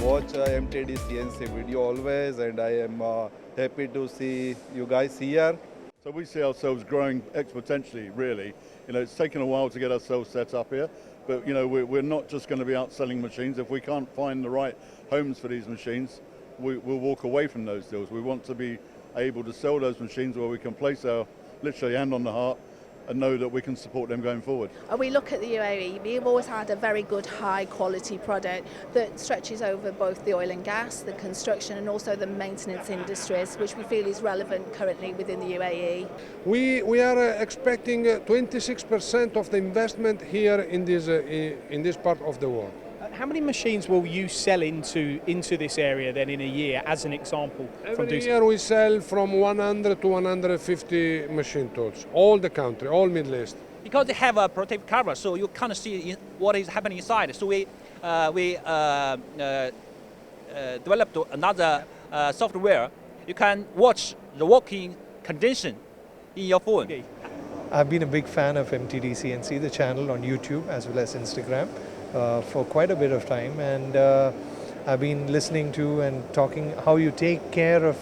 watch MTD CNC video always, and I am happy to see you guys here. So we see ourselves growing exponentially, really. It's taken a while to get ourselves set up here, but we're not just going to be out selling machines. If we can't find the right homes for these machines, we'll walk away from those deals. We want to be able to sell those machines where we can place our literally hand on the heart and know that we can support them going forward. We look at the UAE, we've always had a very good high quality product that stretches over both the oil and gas, the construction and also the maintenance industries, which we feel is relevant currently within the UAE. We are expecting 26% of the investment here in this part of the world. How many machines will you sell into this area then in a year, as an example? Every year we sell from 100 to 150 machine tools, all the country, all Middle East. Because they have a protective cover, so you can't see what is happening inside. So we developed another software. You can watch the working condition in your phone. Okay. I've been a big fan of MTD CNC, the channel on YouTube as well as Instagram, for quite a bit of time, and I've been listening to and talking how you take care of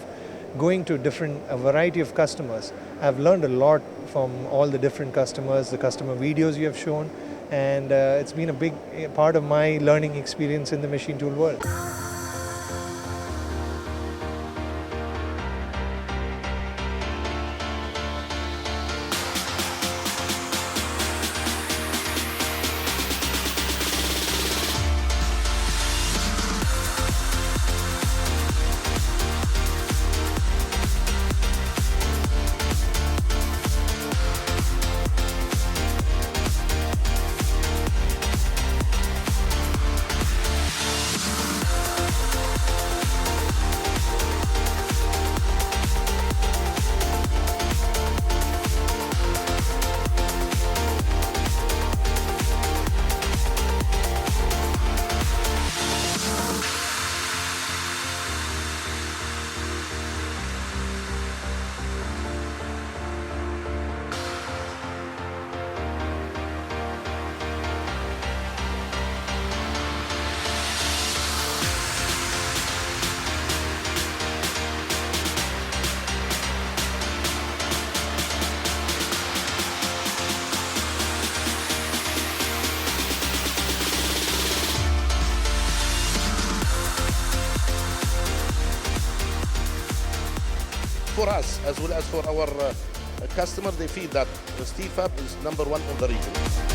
going to a variety of customers. I've learned a lot from all the different customers, the customer videos you have shown, and it's been a big part of my learning experience in the machine tool world. For us, as well as for our customer, they feel that Steelfab is #1 in the region.